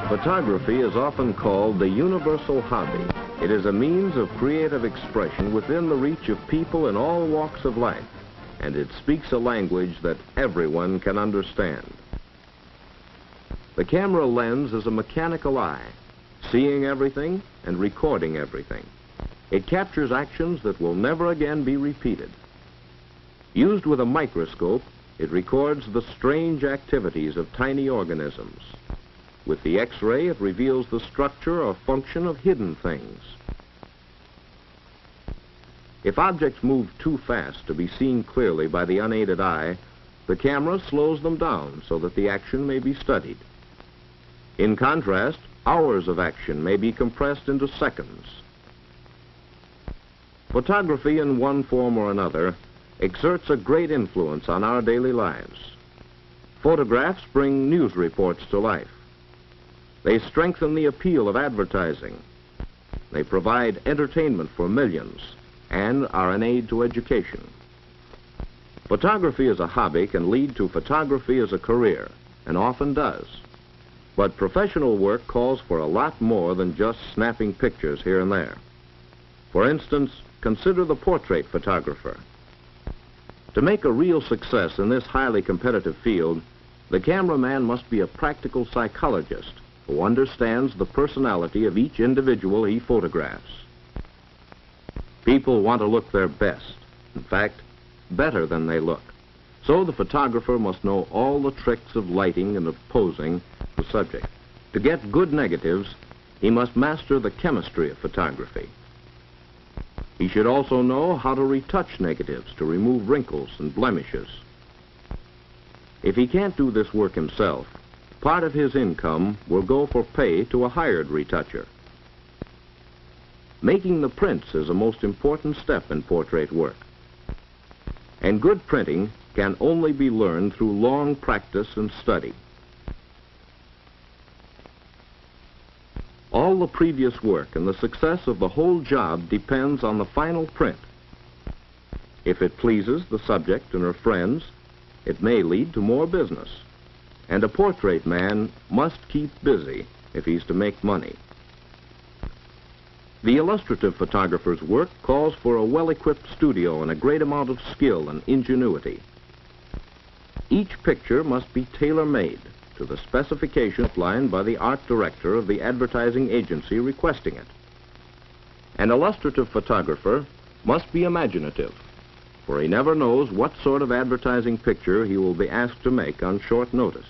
Photography is often called the universal hobby. It is a means of creative expression within the reach of people in all walks of life, and it speaks a language that everyone can understand. The camera lens is a mechanical eye, seeing everything and recording everything. It captures actions that will never again be repeated. Used with a microscope, it records the strange activities of tiny organisms. With the X-ray, it reveals the structure or function of hidden things. If objects move too fast to be seen clearly by the unaided eye, the camera slows them down so that the action may be studied. In contrast, hours of action may be compressed into seconds. Photography, in one form or another, exerts a great influence on our daily lives. Photographs bring news reports to life. They strengthen the appeal of advertising. They provide entertainment for millions and are an aid to education. Photography as a hobby can lead to photography as a career, and often does. But professional work calls for a lot more than just snapping pictures here and there. For instance, consider the portrait photographer. To make a real success in this highly competitive field, the cameraman must be a practical psychologist who understands the personality of each individual he photographs. People want to look their best, in fact, better than they look. So the photographer must know all the tricks of lighting and of posing the subject. To get good negatives, he must master the chemistry of photography. He should also know how to retouch negatives to remove wrinkles and blemishes. If he can't do this work himself, part of his income will go for pay to a hired retoucher. Making the prints is a most important step in portrait work. And good printing can only be learned through long practice and study. All the previous work and the success of the whole job depends on the final print. If it pleases the subject and her friends, it may lead to more business. And a portrait man must keep busy if he's to make money. The illustrative photographer's work calls for a well-equipped studio and a great amount of skill and ingenuity. Each picture must be tailor-made to the specification outlined by the art director of the advertising agency requesting it. An illustrative photographer must be imaginative, for he never knows what sort of advertising picture he will be asked to make on short notice.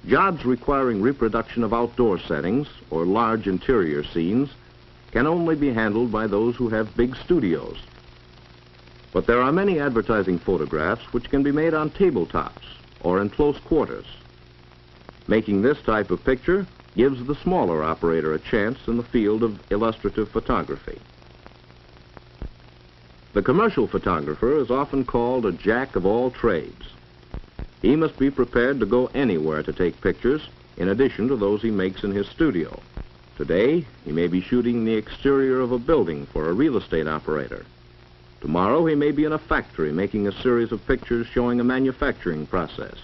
Jobs requiring reproduction of outdoor settings or large interior scenes can only be handled by those who have big studios. But there are many advertising photographs which can be made on tabletops or in close quarters. Making this type of picture gives the smaller operator a chance in the field of illustrative photography. The commercial photographer is often called a jack of all trades. He must be prepared to go anywhere to take pictures, in addition to those he makes in his studio. Today, he may be shooting the exterior of a building for a real estate operator. Tomorrow, he may be in a factory making a series of pictures showing a manufacturing process.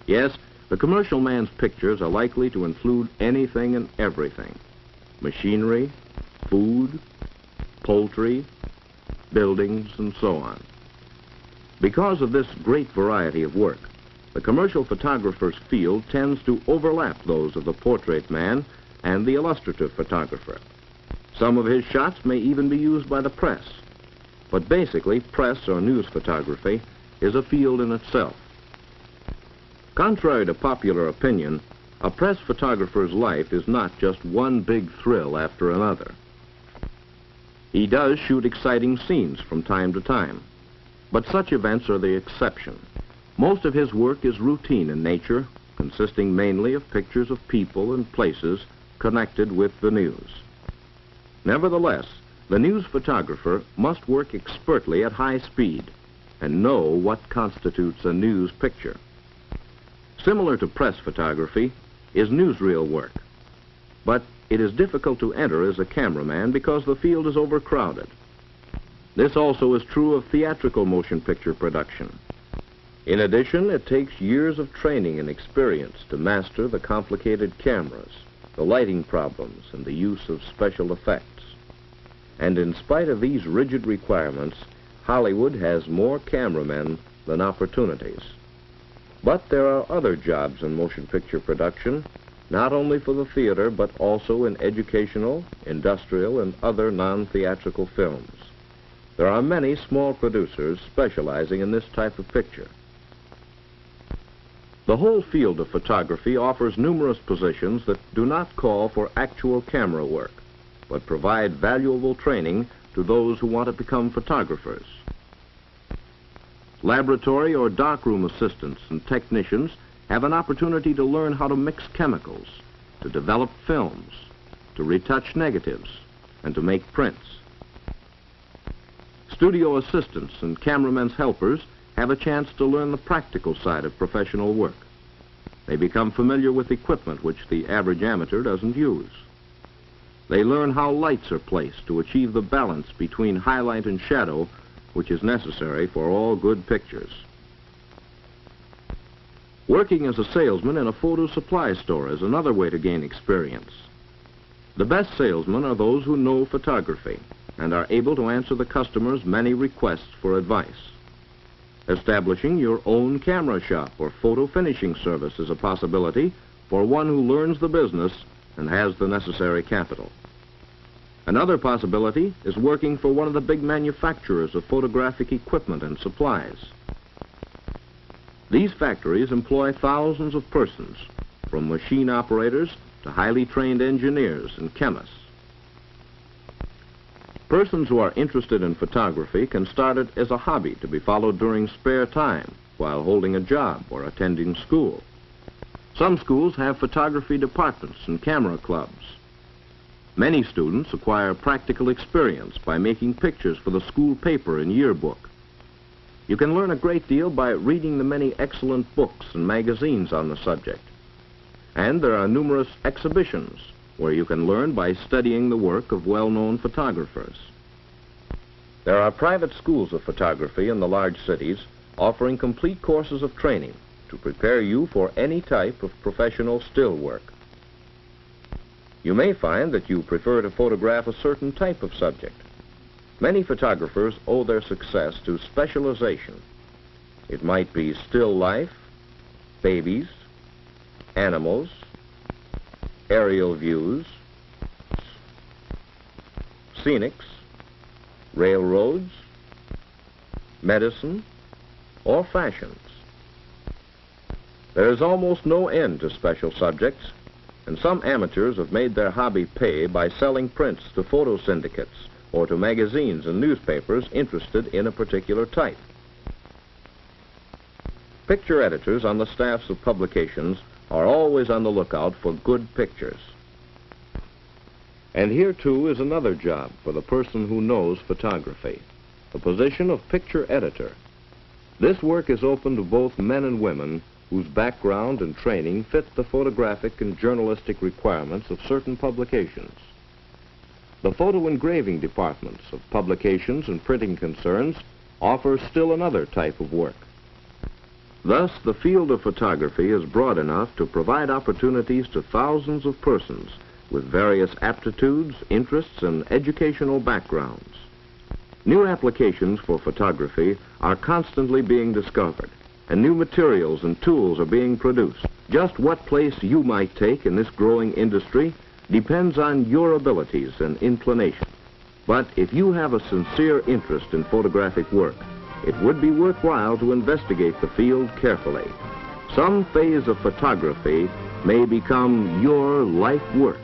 Yes, the commercial man's pictures are likely to include anything and everything: machinery, food, poultry, buildings, and so on. Because of this great variety of work, the commercial photographer's field tends to overlap those of the portrait man and the illustrative photographer. Some of his shots may even be used by the press. But basically, press or news photography is a field in itself. Contrary to popular opinion, a press photographer's life is not just one big thrill after another. He does shoot exciting scenes from time to time, but such events are the exception. Most of his work is routine in nature, consisting mainly of pictures of people and places connected with the news. Nevertheless, the news photographer must work expertly at high speed and know what constitutes a news picture. Similar to press photography is newsreel work, but it is difficult to enter as a cameraman because the field is overcrowded. This also is true of theatrical motion picture production. In addition, it takes years of training and experience to master the complicated cameras, the lighting problems, and the use of special effects. And in spite of these rigid requirements, Hollywood has more cameramen than opportunities. But there are other jobs in motion picture production, not only for the theater, but also in educational, industrial, and other non-theatrical films. There are many small producers specializing in this type of picture. The whole field of photography offers numerous positions that do not call for actual camera work, but provide valuable training to those who want to become photographers. Laboratory or darkroom assistants and technicians have an opportunity to learn how to mix chemicals, to develop films, to retouch negatives, and to make prints. Studio assistants and cameramen's helpers have a chance to learn the practical side of professional work. They become familiar with equipment which the average amateur doesn't use. They learn how lights are placed to achieve the balance between highlight and shadow, which is necessary for all good pictures. Working as a salesman in a photo supply store is another way to gain experience. The best salesmen are those who know photography and are able to answer the customer's many requests for advice. Establishing your own camera shop or photo finishing service is a possibility for one who learns the business and has the necessary capital. Another possibility is working for one of the big manufacturers of photographic equipment and supplies. These factories employ thousands of persons, from machine operators to highly trained engineers and chemists. Persons who are interested in photography can start it as a hobby to be followed during spare time while holding a job or attending school. Some schools have photography departments and camera clubs. Many students acquire practical experience by making pictures for the school paper and yearbook. You can learn a great deal by reading the many excellent books and magazines on the subject. And there are numerous exhibitions where you can learn by studying the work of well-known photographers. There are private schools of photography in the large cities offering complete courses of training to prepare you for any type of professional still work. You may find that you prefer to photograph a certain type of subject. Many photographers owe their success to specialization. It might be still life, babies, animals, aerial views, scenics, railroads, medicine, or fashions. There is almost no end to special subjects, and some amateurs have made their hobby pay by selling prints to photo syndicates or to magazines and newspapers interested in a particular type. Picture editors on the staffs of publications are always on the lookout for good pictures. And here, too, is another job for the person who knows photography, the position of picture editor. This work is open to both men and women whose background and training fit the photographic and journalistic requirements of certain publications. The photo engraving departments of publications and printing concerns offer still another type of work. Thus, the field of photography is broad enough to provide opportunities to thousands of persons with various aptitudes, interests, and educational backgrounds. New applications for photography are constantly being discovered, and new materials and tools are being produced. Just what place you might take in this growing industry depends on your abilities and inclination. But if you have a sincere interest in photographic work, it would be worthwhile to investigate the field carefully. Some phase of photography may become your life work.